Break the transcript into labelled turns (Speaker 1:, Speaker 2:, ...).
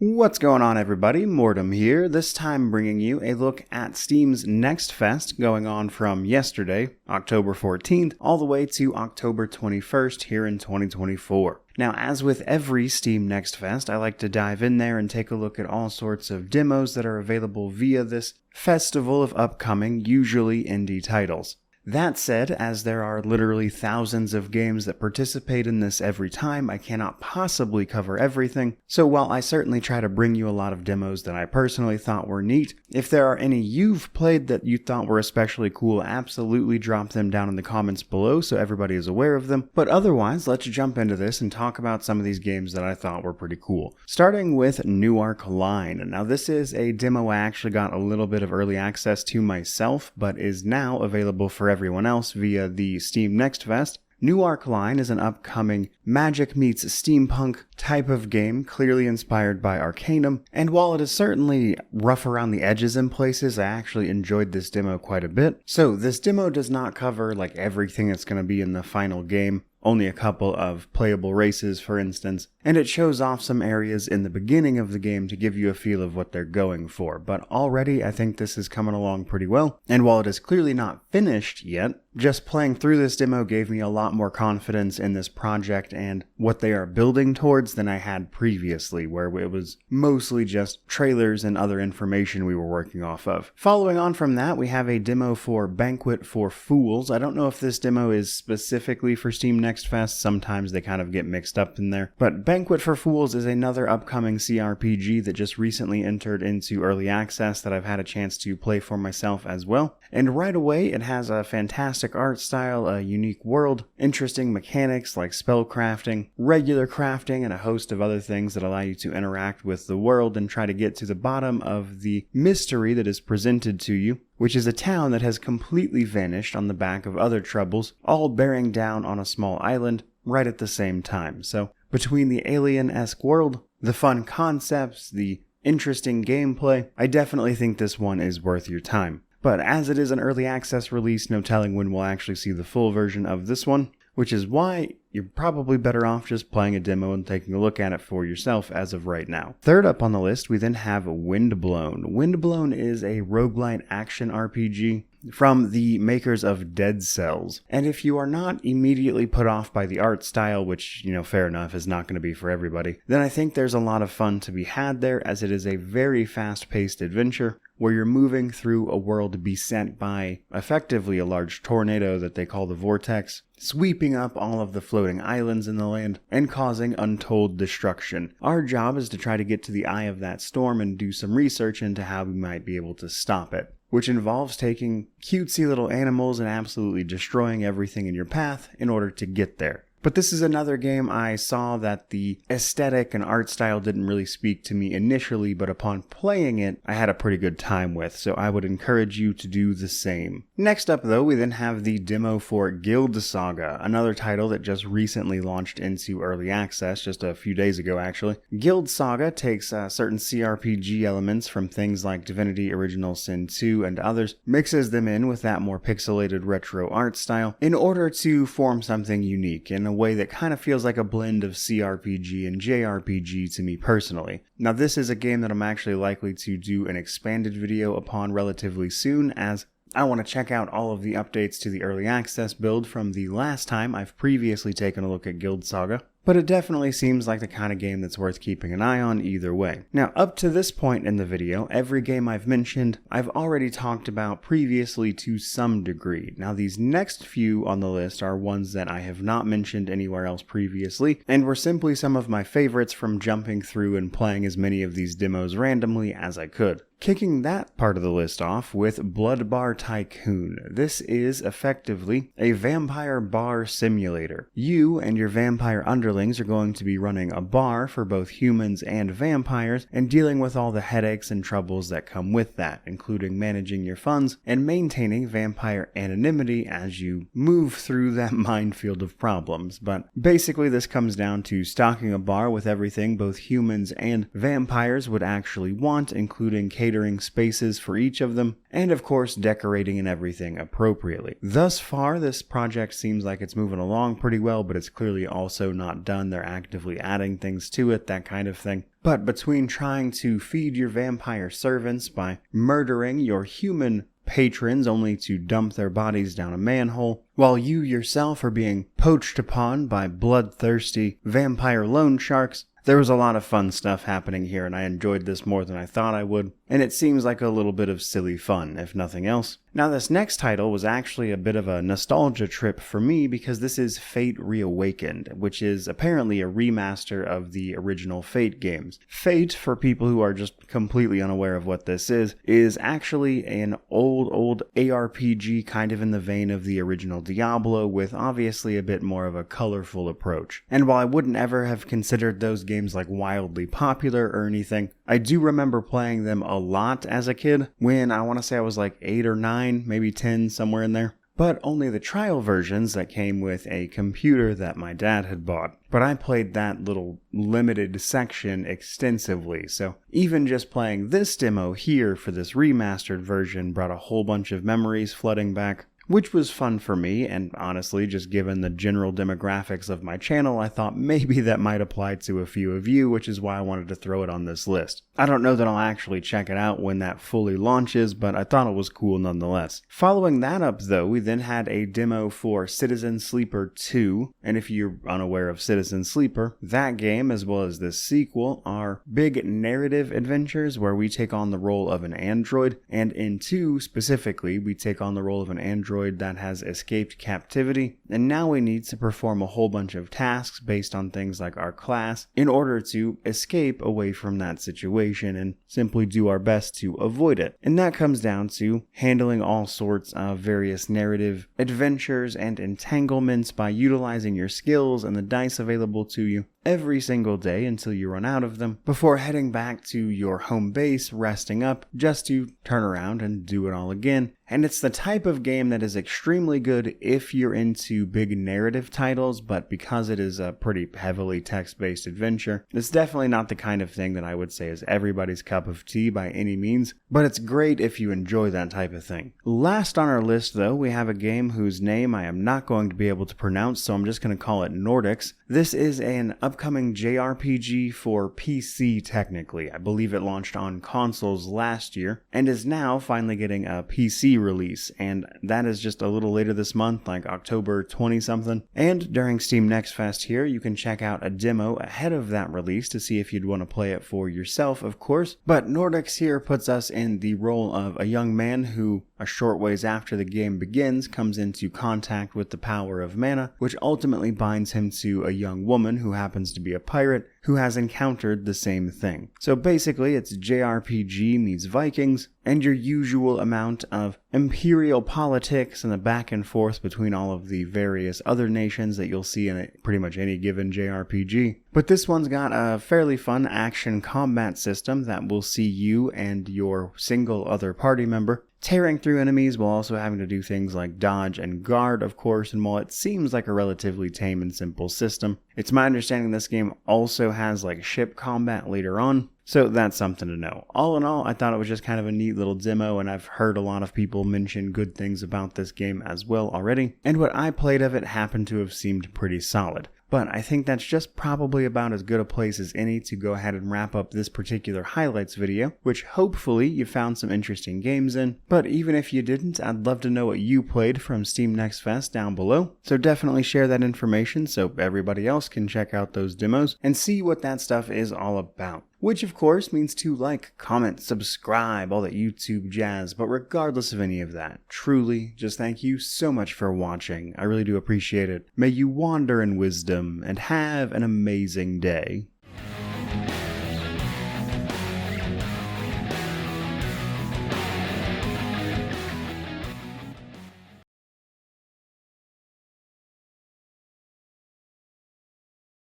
Speaker 1: What's going on, everybody? Mortem here, this time bringing you a look at Steam's Next Fest going on from yesterday, October 14th, all the way to October 21st here in 2024. Now, as with every Steam Next Fest, I like to dive in there and take a look at all sorts of demos that are available via this festival of upcoming, usually indie titles. That said, as there are literally thousands of games that participate in this every time, I cannot possibly cover everything, so while I certainly try to bring you a lot of demos that I personally thought were neat, if there are any you've played that you thought were especially cool, absolutely drop them down in the comments below so everybody is aware of them. But otherwise, let's jump into this and talk about some of these games that I thought were pretty cool. Starting with Newark Line. Now this is a demo I actually got a little bit of early access to myself, but is now available for everyone else via the Steam Next Fest. Newark Line is an upcoming magic meets steampunk type of game, clearly inspired by Arcanum, and while it is certainly rough around the edges in places, I actually enjoyed this demo quite a bit. So this demo does not cover like everything that's going to be in the final game, only a couple of playable races for instance, and it shows off some areas in the beginning of the game to give you a feel of what they're going for, but already I think this is coming along pretty well, and while it is clearly not finished yet, just playing through this demo gave me a lot more confidence in this project and what they are building towards than I had previously, where it was mostly just trailers and other information we were working off of. Following on from that, we have a demo for Banquet for Fools. I don't know if this demo is specifically for Steam Next Fest, sometimes they kind of get mixed up in there, but Banquet for Fools is another upcoming CRPG that just recently entered into early access that I've had a chance to play for myself as well. And right away, it has a fantastic art style, a unique world, interesting mechanics like spell crafting, regular crafting, and a host of other things that allow you to interact with the world and try to get to the bottom of the mystery that is presented to you, which is a town that has completely vanished on the back of other troubles, all bearing down on a small island right at the same time. So between the alien-esque world, the fun concepts, the interesting gameplay, I definitely think this one is worth your time. But as it is an early access release, no telling when we'll actually see the full version of this one, which is why you're probably better off just playing a demo and taking a look at it for yourself as of right now. Third up on the list, we then have Windblown. Windblown is a roguelite action RPG from the makers of Dead Cells. And if you are not immediately put off by the art style, which, fair enough, is not going to be for everybody, then I think there's a lot of fun to be had there, as it is a very fast-paced adventure where you're moving through a world beset by effectively a large tornado that they call the Vortex, sweeping up all of the floating islands in the land and causing untold destruction. Our job is to try to get to the eye of that storm and do some research into how we might be able to stop it, which involves taking cutesy little animals and absolutely destroying everything in your path in order to get there. But this is another game I saw that the aesthetic and art style didn't really speak to me initially, but upon playing it, I had a pretty good time with, so I would encourage you to do the same. Next up though, we then have the demo for Guild Saga, another title that just recently launched into early access, just a few days ago actually. Guild Saga takes certain CRPG elements from things like Divinity Original Sin 2 and others, mixes them in with that more pixelated retro art style in order to form something unique in a way that kind of feels like a blend of CRPG and JRPG to me personally. Now this is a game that I'm actually likely to do an expanded video upon relatively soon, as I want to check out all of the updates to the early access build from the last time I've previously taken a look at Guild Saga. But it definitely seems like the kind of game that's worth keeping an eye on either way. Now, up to this point in the video, every game I've mentioned, I've already talked about previously to some degree. Now, these next few on the list are ones that I have not mentioned anywhere else previously, and were simply some of my favorites from jumping through and playing as many of these demos randomly as I could. Kicking that part of the list off with Bar Tycoon. This is effectively a vampire bar simulator. You and your vampire underlings are going to be running a bar for both humans and vampires and dealing with all the headaches and troubles that come with that, including managing your funds and maintaining vampire anonymity as you move through that minefield of problems. But basically this comes down to stocking a bar with everything both humans and vampires would actually want, including catering catering spaces for each of them, and of course decorating and everything appropriately. Thus far, this project seems like it's moving along pretty well, but it's clearly also not done. They're actively adding things to it, that kind of thing. But between trying to feed your vampire servants by murdering your human patrons only to dump their bodies down a manhole, while you yourself are being poached upon by bloodthirsty vampire loan sharks, there was a lot of fun stuff happening here, and I enjoyed this more than I thought I would, and it seems like a little bit of silly fun, if nothing else. Now, this next title was actually a bit of a nostalgia trip for me because this is Fate Reawakened, which is apparently a remaster of the original Fate games. Fate, for people who are just completely unaware of what this is actually an old ARPG kind of in the vein of the original Diablo, with obviously a bit more of a colorful approach. And while I wouldn't ever have considered those games like wildly popular or anything, I do remember playing them a lot as a kid when I want to say I was like 8 or 9, maybe 10, somewhere in there. But only the trial versions that came with a computer that my dad had bought. But I played that little limited section extensively, so even just playing this demo here for this remastered version brought a whole bunch of memories flooding back, which was fun for me, and honestly, just given the general demographics of my channel, I thought maybe that might apply to a few of you, which is why I wanted to throw it on this list. I don't know that I'll actually check it out when that fully launches, but I thought it was cool nonetheless. Following that up though, we then had a demo for Citizen Sleeper 2, and if you're unaware of Citizen Sleeper, that game, as well as this sequel, are big narrative adventures where we take on the role of an android, and in 2 specifically, we take on the role of an android that has escaped captivity, and now we need to perform a whole bunch of tasks based on things like our class in order to escape away from that situation and simply do our best to avoid it. And that comes down to handling all sorts of various narrative adventures and entanglements by utilizing your skills and the dice available to you every single day until you run out of them, before heading back to your home base, resting up, just to turn around and do it all again. And it's the type of game that is extremely good if you're into big narrative titles, but because it is a pretty heavily text-based adventure, it's definitely not the kind of thing that I would say is everybody's cup of tea by any means, but it's great if you enjoy that type of thing. Last on our list though, we have a game whose name I am not going to be able to pronounce, so I'm just going to call it Nordics. This is an upcoming JRPG for PC technically. I believe it launched on consoles last year, and is now finally getting a PC release, and that is just a little later this month, like October 20 something. And during Steam Next Fest here, you can check out a demo ahead of that release to see if you'd want to play it for yourself, of course. But Nordics here puts us in the role of a young man who, a short ways after the game begins, comes into contact with the power of mana, which ultimately binds him to a young woman who happens to be a pirate who has encountered the same thing. So basically, it's JRPG meets Vikings, and your usual amount of imperial politics and the back and forth between all of the various other nations that you'll see in pretty much any given JRPG. But this one's got a fairly fun action combat system that will see you and your single other party member tearing through enemies while also having to do things like dodge and guard, of course, and while it seems like a relatively tame and simple system, it's my understanding this game also has like ship combat later on, so that's something to know. All in all, I thought it was just kind of a neat little demo, and I've heard a lot of people mention good things about this game as well already, and what I played of it happened to have seemed pretty solid. But I think that's just probably about as good a place as any to go ahead and wrap up this particular highlights video, which hopefully you found some interesting games in. But even if you didn't, I'd love to know what you played from Steam Next Fest down below. So definitely share that information so everybody else can check out those demos and see what that stuff is all about. Which of course means to like, comment, subscribe, all that YouTube jazz, but regardless of any of that, truly, just thank you so much for watching. I really do appreciate it. May you wander in wisdom and have an amazing day.